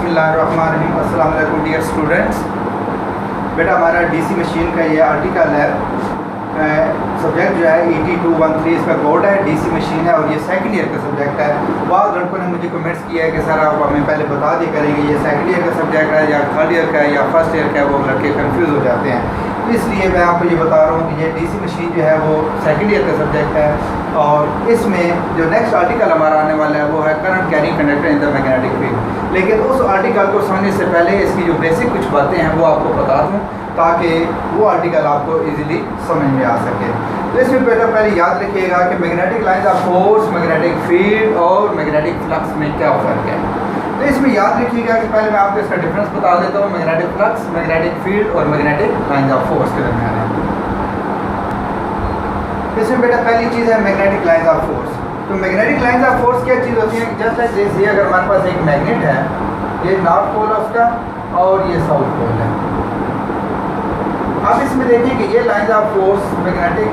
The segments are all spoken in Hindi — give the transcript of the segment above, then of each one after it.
बिस्मिल्लाहिर्रहमानिर्रहीम। अस्सलाम वालेकुम डियर स्टूडेंट्स। बेटा हमारा डीसी मशीन का ये आर्टिकल है, सब्जेक्ट जो है 8213 इसका कोड है, डीसी मशीन है और ये सेकंड ईयर का सब्जेक्ट है। बाद लड़कों ने मुझे कमेंट्स किया है कि सर आप हमें पहले बता दिया करेंगे ये सेकंड ईयर का सब्जेक्ट है या थर्ड ईयर का है या फर्स्ट ईयर का है, वो लड़के कंफ्यूज हो जाते हैं। तो इसलिए मैं आपको ये बता रहा हूँ कि ये डीसी मशीन जो है वो सेकंड ईयर का सब्जेक्ट है और इसमें जो नेक्स्ट आर्टिकल हमारा आने वाला है वो है current carrying conductor in the magnetic field. लेकिन उस आर्टिकल को समझने से पहले इसकी जो बेसिक कुछ बातें हैं वो आपको बता दूँ ताकि वो आर्टिकल आपको इजीली समझ में आ सके। तो इसमें पहले याद रखिएगा कि magnetic lines of force, magnetic field और मैग्नेटिक फ्लक्स में क्या फ़र्क है। तो इसमें याद रखिएगा कि पहले मैं आपको इसका डिफरेंस बता देता हूँ, मैग्नेटिक फ्लक्स, मैग्नेटिक फील्ड और मैग्नेटिक लाइंस ऑफ फोर्स के दरमियान है। इसमें बेटा पहली चीज़ है मैग्नेटिक लाइंस ऑफ फोर्स। तो मैग्नेटिक लाइंस ऑफ फोर्स क्या चीज़ होती है? जस्ट लाइक दिस, ये अगर हमारे पास एक मैग्नेट है, ये नॉर्थ पोल है उसका और ये साउथ पोल है। अब इसमें देखिए कि ये लाइंस ऑफ फोर्स मैग्नेटिक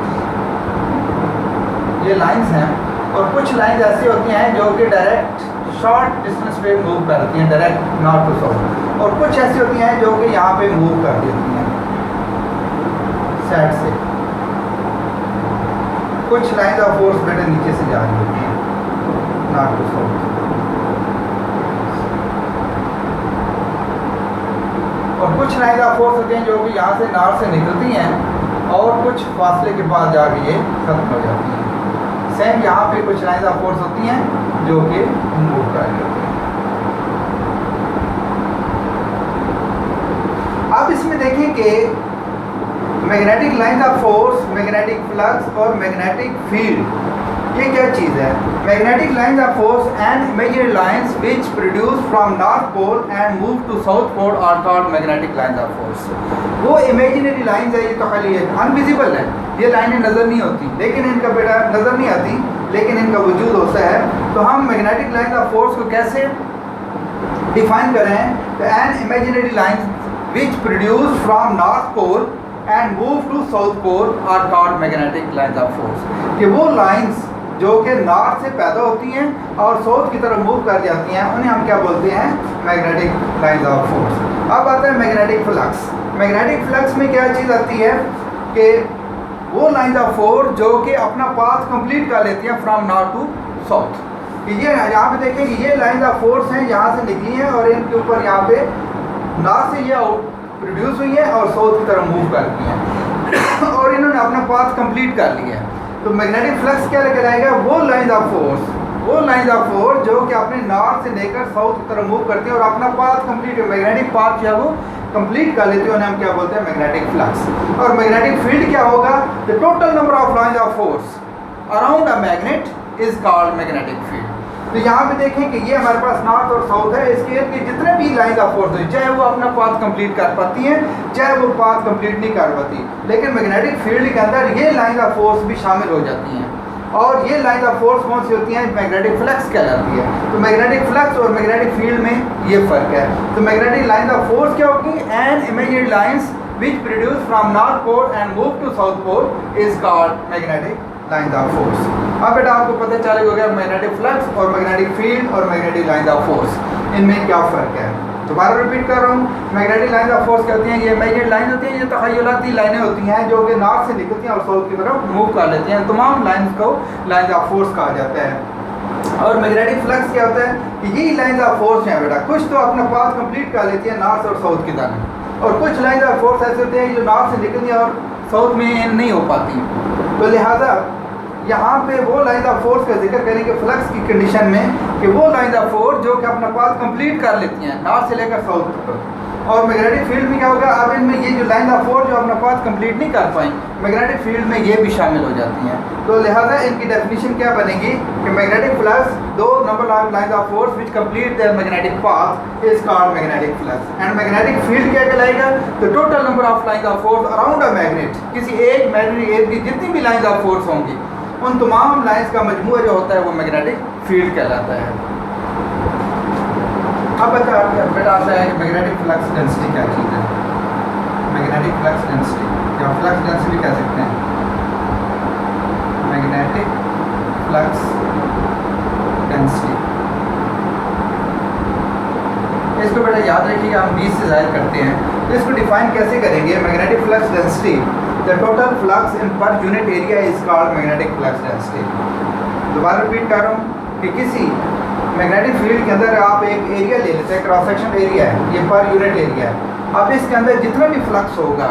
ये लाइंस हैं और कुछ लाइंस ऐसी होती हैं जो कि डायरेक्ट शॉर्ट डिस्टेंस पे मूव करती हैं, डायरेक्ट नॉर्थ टू साउथ, और कुछ ऐसी होती हैं जो कि यहाँ पे मूव कर देती हैं साइड से। कुछ लाइंस ऑफ फोर्स बेटे नीचे से जा रही होती हैं नॉर्थ टू साउथ, और कुछ लाइंस ऑफ फोर्स होती हैं जो कि यहाँ से नॉर्थ से निकलती हैं और कुछ फासले के बाद जाके ये खत्म हो जाती हैं। सेम यहाँ पे कुछ लाइंस ऑफ फोर्स होती हैं जो कि मूव कर रही होती हैं। अब इसमें देखिए कि magnetic lines of force, magnetic flux और मैग्नेटिक फील्ड ये क्या चीज़ है? Magnetic lines of force and imaginary lines which produce from north pole and move to south pole are called magnetic lines of force. वो इमेजिनरी लाइंस है, ये तो खाली अनविजिबल है, ये लाइनें नज़र नहीं होती, लेकिन इनका बेटा नज़र नहीं आती लेकिन इनका वजूद होता है। तो हम मैग्नेटिक लाइंस ऑफ फोर्स को कैसे डिफाइन करें? तो an imaginary lines which produce from north pole and move to south pole are called magnetic lines of force. कि वो लाइंस जो कि नॉर्थ से पैदा होती हैं और साउथ की तरफ मूव कर जाती हैं उन्हें हम क्या बोलते हैं? Magnetic lines of force. अब आता है मैग्नेटिक फ्लक्स। मैग्नेटिक फ्लक्स में क्या चीज़ आती है कि वो लाइंस ऑफ फोर्स जो कि अपना पाथ कंप्लीट कर लेती हैं फ्रॉम नॉर्थ टू साउथ। ये यहाँ पे देखें कि ये लाइंस ऑफ फोर्स हैं, यहाँ से निकली हैं और इनके ऊपर यहाँ पे नॉर्थ से ये प्रोड्यूस हुई है और साउथ की तरफ मूव करती हैं और इन्होंने अपना पाथ कंप्लीट कर लिया है। तो मैग्नेटिक फ्लक्स क्या लेकर आएगा? वो लाइंस ऑफ फोर्स जो कि अपने नॉर्थ से लेकर साउथ की तरफ मूव करती है और अपना पाथ कंप्लीट, मैग्नेटिक पाथ जो है वो कंप्लीट कर लेती है, उन्हें हम क्या बोलते हैं? Magnetic flux. और मैग्नेटिक फील्ड क्या होगा? The total number of lines of force around a magnet is called magnetic field. तो यहाँ पे देखें कि ये हमारे पास नॉर्थ और साउथ है, इसके जितने भी लाइंस ऑफ फोर्स है चाहे वो अपना पाथ कंप्लीट कर पाती हैं चाहे वो पाथ कंप्लीट नहीं कर पाती, लेकिन मैग्नेटिक फील्ड के अंदर ये लाइंस ऑफ फोर्स भी शामिल हो जाती हैं। और ये लाइंस ऑफ फोर्स कौन सी होती हैं? मैग्नेटिक फ्लक्स कहलाती है। तो मैग्नेटिक फ्लक्स और मैग्नेटिक फील्ड में ये फ़र्क है। तो मैग्नेटिक लाइंस ऑफ फोर्स क्या होगी? An imaginary lines which produce from north pole and move to south pole is called magnetic lines of force. अब बेटा आपको पता चलेगा गया मैग्नेटिक फ्लक्स और मैग्नेटिक फील्ड और मैग्नेटिक लाइंस ऑफ फोर्स इनमें क्या फ़र्क है। दोबारा रिपीट कर रहा हूँ, मैग्नेटिक लाइंस ऑफ फोर्स कहती हैं ये इमेजिनरी लाइन होती हैं, ये तख़य्युलाती लाइनें होती हैं जो कि नॉर्थ से निकलती हैं और साउथ की तरफ मूव कर लेती हैं। तमाम लाइंस को लाइंस ऑफ फोर्स कहा जाता है। और मैग्नेटिक फ्लक्स क्या होता है कि यही लाइंस ऑफ फोर्स हैं बेटा, कुछ तो अपना पाथ कंप्लीट कर लेती है नॉर्थ और साउथ की तरफ, और कुछ लाइंस ऑफ फोर्स ऐसे होते हैं जो नॉर्थ से निकलती हैं और साउथ में नहीं हो पाती। तो लिहाजा यहाँ पे वो लाइंस ऑफ फोर्स का जिक्र करेंगे फ्लक्स की कंडीशन में कि वो लाइंस ऑफ फोर्स जो कि अपना पाथ कंप्लीट कर लेती हैं नॉर्थ से लेकर साउथ तक। और मैग्नेटिक फील्ड में क्या होगा? अब इनमें ये जो लाइंस ऑफ फोर्स जो अपना पाथ कंप्लीट नहीं कर पाएँ मैग्नेटिक फील्ड में ये भी शामिल हो जाती हैं। तो लिहाजा इनकी डेफिनेशन क्या बनेगी कि मैग्नेटिक फ्लक्स दो number of lines of force which complete their magnetic path is called magnetic flux. And magnetic field क्या कहलाएगा? तो total number of lines of force around a magnet, किसी एक मैग्नेटिक एरिया की जितनी भी लाइंस ऑफ फोर्स होंगी उन तमाम लाइंस का मजमूआ जो होता है वो मैग्नेटिक फील्ड कहलाता है। अब बेटा आता है कि मैग्नेटिक फ्लक्स डेंसिटी क्या चीज़ है? मैग्नेटिक फ्लक्स डेंसिटी या फ्लक्स डेंसिटी कह सकते हैं। मैग्नेटिक फ्लक्स डेंसिटी इसको बेटा याद रखिएगा, हम 20 से ज़ाहिर करते हैं। तो इसको डिफाइन कैसे करेंगे? Magnetic flux density, the total flux in per unit area is called magnetic flux density. दोबारा रिपीट कर रहा हूँ कि किसी मैग्नेटिक फील्ड के अंदर आप एक एरिया ले लेते हैं, क्रॉस सेक्शन एरिया है, ये पर यूनिट एरिया है। अब इसके अंदर जितना भी फ्लक्स होगा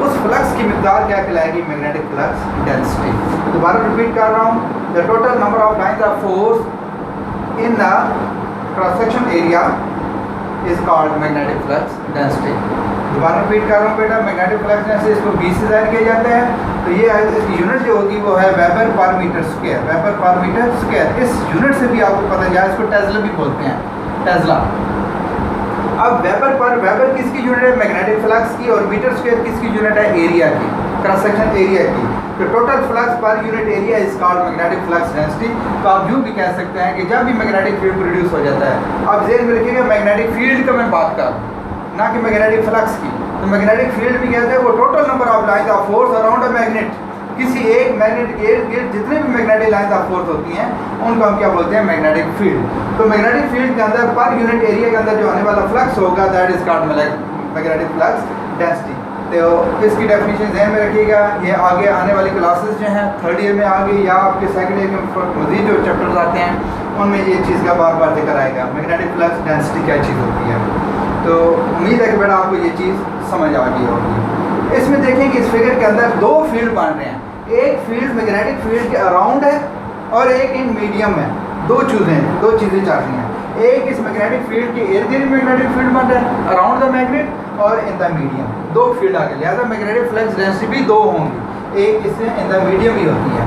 उस फ्लक्स की मिकदार क्या कहलाएगी? Magnetic flux density. दोबारा रिपीट कर रहा हूँ, the total number of lines of force in the cross section area is called magnetic flux density. दोबारा रिपीट कर रहा हूँ बेटा, मैग्नेटिक फ्लक्स डेंसिटी इसको 20 से ज़ाहिर किया जाता है। तो ये इसकी यूनिट जो होगी वो है weber per metre square, weber per metre square. इस यूनिट से भी आपको पता चला, इसको टेस्ला भी बोलते हैं, टेस्ला। अब वेबर किसकी यूनिट है? मैग्नेटिक फ्लक्स की। और मीटर स्क्वायर किसकी यूनिट है? एरिया की, क्रॉस सेक्शन एरिया की। तो total flux per unit area is called magnetic flux density. तो आप यूँ भी कह सकते हैं कि जब भी मैग्नेटिक फील्ड प्रोड्यूस हो जाता है, आप ज़हन में रखिएगा मैग्नेटिक फील्ड का मैं बात कर, ना कि मैग्नेटिक फ्लक्स की। तो मैग्नेटिक फील्ड भी कहते हैं वो total number of lines of force around a magnet, किसी एक मैग्नेट के इर्द गिर्द जितने भी मैग्नेटिक लाइंस ऑफ फोर्स होती हैं उनको हम क्या बोलते हैं? Magnetic field. तो मैग्नेटिक फील्ड के अंदर पर यूनिट एरिया के अंदर जो आने वाला फ्लक्स होगा that is called magnetic flux density. तो इसकी डेफिनेशन ध्यान में रखिएगा। ये आगे आने वाली क्लासेस जो हैं थर्ड ईयर में आगे या आपके सेकंड ईयर में मजीद जो चैप्टर्स आते हैं उनमें ये चीज़ का बार बार जिक्र आएगा, मैग्नेटिक फ्लक्स डेंसिटी क्या चीज़ होती है। तो उम्मीद है कि बेटा आपको ये चीज़ समझ आ गई होगी। इसमें देखें कि इस फिगर के अंदर दो फील्ड बन रहे हैं, एक फील्ड मैग्नेटिक फील्ड के अराउंड है और एक इन मीडियम है। दो चीज़ें चल रही हैं। एक इस मैग्नेटिक फील्ड के इर्द गिर्द मैग्नेटिक फील्ड बन रहा है अराउंड द मैग्नेट, और इन द मीडियम। दो फील्ड आ गए, लिहाजा मैग्नेटिक फ्लक्स डेंसिटी भी दो होंगी, एक इसमें इन द मीडियम ही होती है।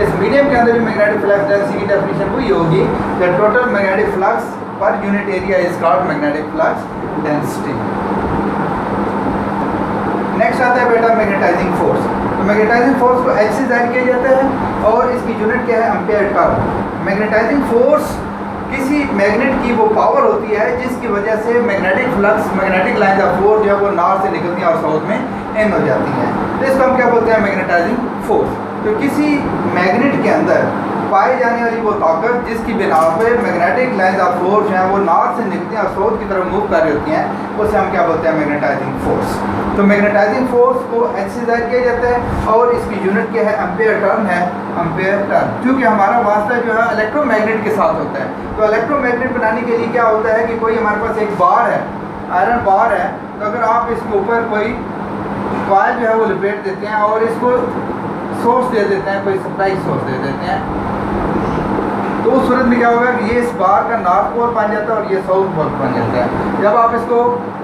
इस मीडियम के अंदर भी मैग्नेटिक फ्लक्स डेंसिटी की डेफिनेशन वही होगी, the total magnetic flux per unit area is called magnetic flux density. Next आता है बेटा मैग्नेटाइजिंग फोर्स। तो मैग्नेटाइजिंग फोर्स को H से ज़ाहिर किया जाता है और इसकी यूनिट क्या है? Ampere turn. मैग्नेटाइजिंग फोर्स किसी मैग्नेट की वो पावर होती है जिसकी वजह से magnetic flux, magnetic lines of force जो है वो नॉर्थ से निकलती हैं और साउथ में एंड हो जाती हैं। तो इसको हम क्या बोलते हैं? Magnetising force. तो किसी मैग्नेट के अंदर पाई जाने वाली वो ताकत जिसकी बिना पर मैग्नेटिक लाइंस ऑफ फोर्स जो है वो नॉर्थ से निकलती हैं और साउथ की तरफ मूव कर रही होती हैं, उसे हम क्या बोलते हैं? Magnetising force. तो मैग्नेटाइजिंग फोर्स को H से ज़ाहिर किया जाता है और इसकी यूनिट क्या है? एम्पेयर टर्न है, एम्पेयर टर्न। क्योंकि हमारा वास्ता जो है इलेक्ट्रोमैग्नेट के साथ होता है। तो इलेक्ट्रोमैग्नेट बनाने के लिए क्या होता है कि कोई हमारे पास एक बार है, आयरन बार है, तो अगर आप इसके ऊपर कोई कॉइल जो है वो लपेट देते हैं और इसको सोर्स दे देते हैं, कोई सप्लाई सोर्स दे देते हैं, तो उस सूरत में क्या होगा कि ये इस बार का नॉर्थ पोल बन जाता है और ये साउथ पोल बन जाता है। जब आप इसको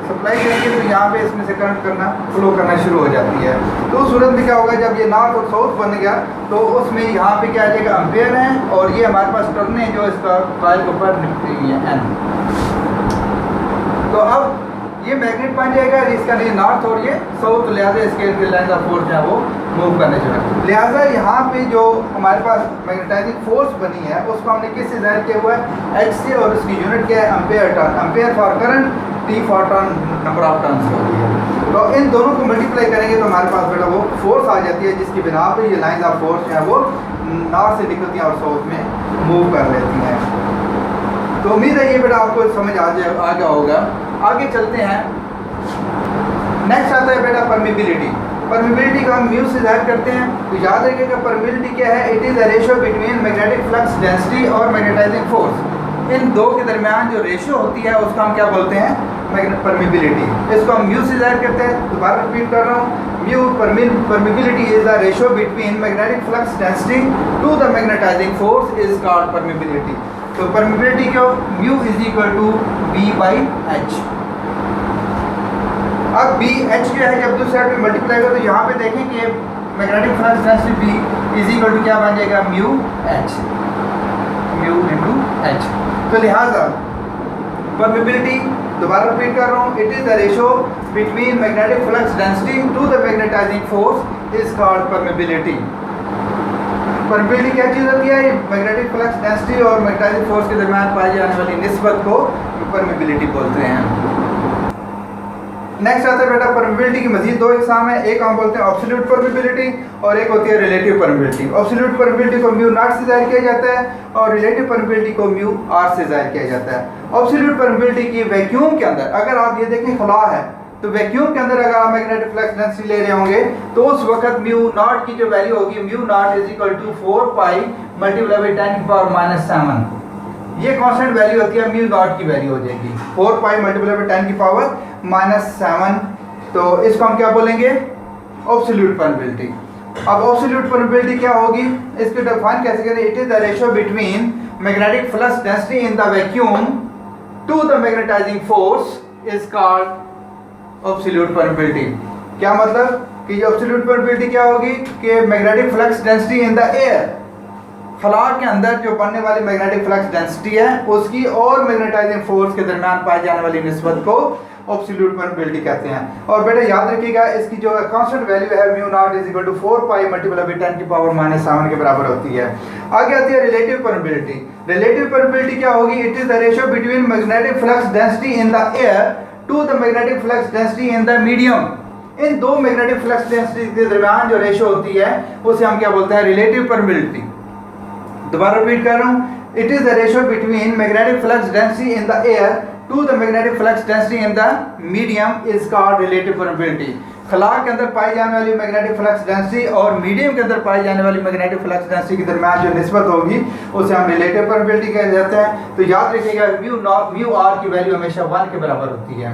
सप्लाई करेंगे तो यहाँ पे इसमें से करंट करना फ्लो करना शुरू हो जाती है। तो उस सूरत में क्या होगा, जब ये नॉर्थ और साउथ बन गया तो उसमें यहाँ पे क्या आ जाएगा? एम्पेयर है और ये हमारे पास टर्न है जो इसका कॉइल के ऊपर निकलती हुई है N। तो अब ये मैग्नेट बन जाएगा जिसका नहीं नॉर्थ और ये साउथ, लिहाजा इसके लाइन ऑफ फोर्स है वो मूव करने चाहिए। लिहाजा यहाँ पे जो हमारे पास मैग्नेटाइजिंग फोर्स बनी है उसको हमने किससे ज़ाहिर किया हुआ है? H से, और उसकी यूनिट क्या है? Ampere turn. Ampere for current, T for turn, number of turns होती है। तो इन दोनों को मल्टीप्लाई करेंगे तो हमारे पास बेटा वो फोर्स आ जाती है जिसकी बिना पर ये लाइन ऑफ फोर्स है वो नॉर्थ से निकलती हैं और साउथ में मूव कर लेती हैं। तो उम्मीद है ये बेटा आपको समझ आ गया होगा। आगे चलते हैं। नेक्स्ट आता है बेटा परमिबिलिटी। परमिबिलिटी को हम म्यू से ज़ाहिर करते हैं। तो याद रखिएगा परमिबिलिटी क्या है? It is a ratio between magnetic flux density और मैग्नेटाइजिंग फोर्स। इन दो के दरमियान जो रेशियो होती है उसको हम क्या बोलते हैं? परमिबिलिटी। इसको हम म्यू से ज़ाहिर करते हैं। दोबारा रिपीट कर रहा हूँ, mu permeability is the ratio between magnetic flux density to the magnetising force is called permeability. तो परमिबिलिटी को mu is equal to B/H। अब BH जो है जब दूसरी साइड पे मल्टीप्लाई करो तो यहाँ पे देखें कि magnetic flux density B is equal to क्या बन जाएगा? μH, mu into H। तो लिहाजा परमिबिलिटी, दोबारा रिपीट कर रहा हूँ, it is the ratio between magnetic flux density to the magnetising force is called permeability. Permeability क्या चीज़ होती है? मैग्नेटिक फ्लक्स डेंसिटी और मैग्नेटाइजिंग फोर्स के दरमियान पाई जाने वाली निस्बत को परमिबिलिटी बोलते हैं। नेक्स्ट आता है बेटा परमिबिलिटी की मजीद दो इकसाम है। एक हम बोलते हैं एब्सोल्यूट परमिबिलिटी और एक होती है रिलेटिव परमिबिलिटी। एब्सोल्यूट परमिबिलिटी को म्यू नॉट से ज़ाहिर किया जाता है और रिलेटिव परमिबिलिटी को म्यू आर से ज़ाहिर किया जाता है। एब्सोल्यूट परमिबिलिटी की वैक्यूम के अंदर, अगर आप ये देखें खुला है तो वैक्यूम के अंदर अगर आप मैग्नेटिक फ्लक्स डेंसिटी ले रहे होंगे तो उस वक्त म्यू नॉट की जो वैल्यू होगी, mu naught is equal to 4 pi multiply by 10 की पावर -7। ये कांस्टेंट वैल्यू होती है, म्यू नॉट की वैल्यू हो जाएगी 4 पाई मल्टीप्लाई बाई 10 की पावर -7। तो इसको हम क्या बोलेंगे, एब्सोल्यूट परमिबिलिटी। अब एब्सोल्यूट परमिबिलिटी क्या होगी, इसको डिफाइन कैसे करें, it is the ratio between magnetic flux density in the vacuum to the magnetising force is called absolute permeability. क्या मतलब कि एब्सोल्यूट परमिबिलिटी क्या होगी कि magnetic flux density in the air, खला के अंदर जो बनने वाली मैग्नेटिक फ्लक्स डेंसिटी है उसकी और मैग्नेटाइजिंग फोर्स के दरमियान पाई जाने वाली निस्बत को एब्सोल्यूट परमिबिलिटी कहते हैं। और बेटा याद रखिएगा इसकी जो कांस्टेंट वैल्यू है mu naught is equal to 4 pi multiply by 10 की पावर -7 के बराबर होती है। आगे आती है रिलेटिव परमिबिलिटी। रिलेटिव परमिबिलिटी क्या होगी, it is the ratio between magnetic flux density in the air to the magnetic flux density in the medium. इन दो मैग्नेटिक फ्लक्स डेंसिटी के दरमियान जो रेशियो होती है उसे हम क्या बोलते हैं, रिलेटिव परमिबिलिटी। दोबारा रिपीट कर रहा हूँ, it is the ratio between magnetic flux density in the air to the magnetic flux density in the medium is called relative permeability. खला के अंदर पाई जाने वाली मैग्नेटिक फ्लक्स डेंसिटी और मीडियम के अंदर पाई जाने वाली मैग्नेटिक फ्लक्स डेंसिटी के दरमियान जो निस्बत होगी उसे हम रिलेटिव परमिबिलिटी कह जाते हैं। तो याद रखिएगा म्यू आर की वैल्यू हमेशा 1 के बराबर होती है,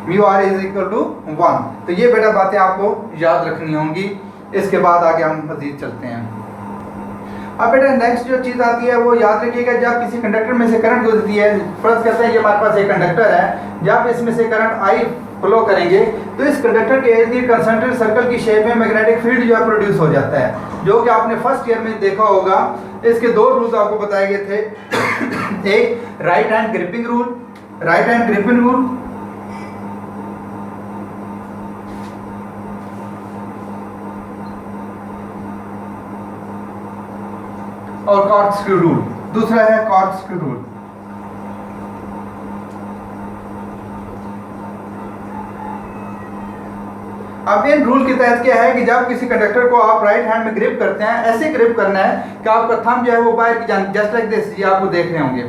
mu R is equal to 1। तो ये बेटा बातें आपको याद रखनी होंगी। इसके बाद आगे हम मजीद चलते हैं। अब बेटा नेक्स्ट जो चीज़ आती है वो याद रखिएगा, जब किसी कंडक्टर में से करंट गुजरती है, फर्ज करते हैं ये हमारे पास एक कंडक्टर है, जब इसमें से करंट आई फ्लो करेंगे तो इस कंडक्टर के इर्द गिर्द कंसंट्रिक सर्कल की शेप में मैग्नेटिक फील्ड जो है प्रोड्यूस हो जाता है, जो कि आपने फर्स्ट ईयर में देखा होगा। इसके दो रूल्स आपको बताए गए थे, एक right hand gripping rule, right hand gripping rule, और कॉर्कस्क्रू रूल, दूसरा है कॉर्कस्क्रू रूल। अब इन रूल के तहत क्या है कि जब किसी कंडक्टर को आप राइट हैंड में ग्रिप करते हैं, ऐसे ग्रिप करना है कि आपका थंब जो है वो बाहर की जानिब, जस्ट लाइक दिस, ये आपको देख रहे होंगे।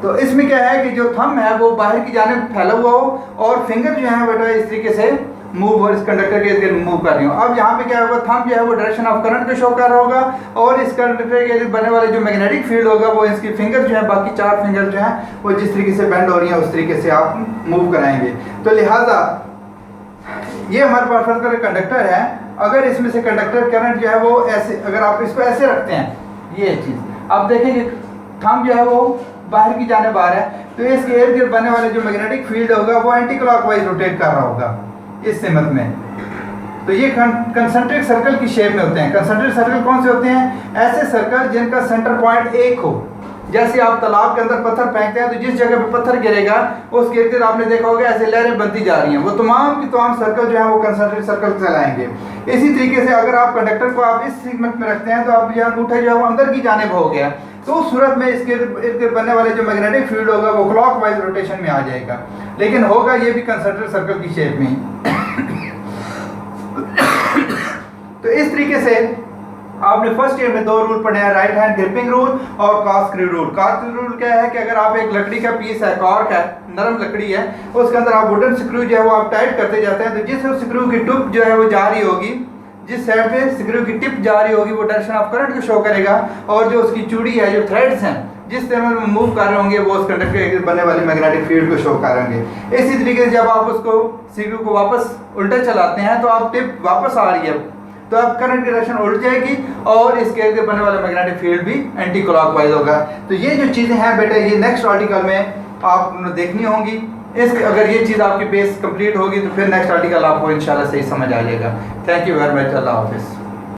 तो इसमें क्या है कि जो थंब है वो बाहर की जानिब फैला हुआ हो और फिंगर जो है बेटा इस तरीके से मूव, और इस कंडक्टर के इर्द मूव कर रही हो। अब यहाँ पे क्या होगा, थंब जो है वो डायरेक्शन ऑफ करंट को शो कर रहा होगा और इस कंडक्टर के इर्द बनने वाले जो मैग्नेटिक फील्ड होगा वो इसकी फिंगर जो है, बाकी 4 फिंगर जो है वो जिस तरीके से बेंड हो रही है उस तरीके से आप मूव कराएंगे। तो लिहाजा ये हमारे पास फर्ज कर कंडक्टर है, अगर इसमें से कंडक्टर करंट जो है वो ऐसे, अगर आप इसको ऐसे रखते हैं, ये चीज़ आप देखेंगे थंब जो है वो बाहर की जाने बाहर है, तो इसके इर्द गिर्द बनने वाले जो मैग्नेटिक फील्ड होगा वो एंटी क्लॉकवाइज रोटेट कर रहा होगा इस सिमत में। तो ये कंसंट्रिक सर्कल की शेप में होते हैं। कंसंट्रिक सर्कल कौन से होते हैं, ऐसे सर्कल जिनका सेंटर पॉइंट एक हो। जैसे आप तालाब के अंदर पत्थर फेंकते हैं तो जिस जगह पे पत्थर गिरेगा उसके इर्द गिर्द आपने देखा होगा ऐसे लहरें बनती जा रही हैं, वो तमाम की तमाम सर्कल जो है वो कंसंट्रिक सर्कल कहलाएंगे। इसी तरीके से अगर आप कंडक्टर को आप इस सेगमेंट में रखते हैं तो आप यह अंगूठा जो है वो अंदर की जानिब हो गया, तो उस सूरत में इसके इर्द गिर्द बनने वाले जो मैग्नेटिक फील्ड होगा वो क्लॉकवाइज रोटेशन में आ जाएगा, लेकिन होगा ये भी कंसंट्रिक सर्कल की शेप में। तो इस तरीके से आपने फर्स्ट ईयर में 2 रूल पढ़े हैं, राइट हैंड ग्रिपिंग रूल और कॉर्कस्क्रू रूल। कॉर्कस्क्रू रूल क्या है कि अगर आप एक लकड़ी का पीस है, कॉर्क है, नरम लकड़ी है, उसके अंदर आप वुडन स्क्रू जो है वो आप टाइट करते जाते हैं, तो जिस स्क्रू की टिप जो है वो जा रही होगी, जिस साइड पे स्क्रू की टिप जा रही होगी वो डायरेक्शन ऑफ करंट को शो करेगा, और जो उसकी चूड़ी है, जो थ्रेड्स हैं, जिस तरह में मूव कर रहे होंगे वो उस कंडक्टर के बनने वाले मैग्नेटिक फील्ड को शो करेंगे। इसी तरीके से जब आप उसको स्क्रू को वापस उल्टा चलाते हैं तो आप टिप वापस आ रही है, तो अब करंट की डायरेक्शन उल्ट जाएगी और इसके इर्द बनने वाला मैग्नेटिक फील्ड भी एंटी क्लॉकवाइज होगा। तो ये जो चीज़ें हैं बेटा ये नेक्स्ट आर्टिकल में आप देखनी होंगी। इस अगर ये चीज़ आपकी बेस कंप्लीट होगी तो फिर नेक्स्ट आर्टिकल आपको इंशाल्लाह सही समझ आ जाएगा। थैंक यू वेरी मच, अल्लाह हाफिज़।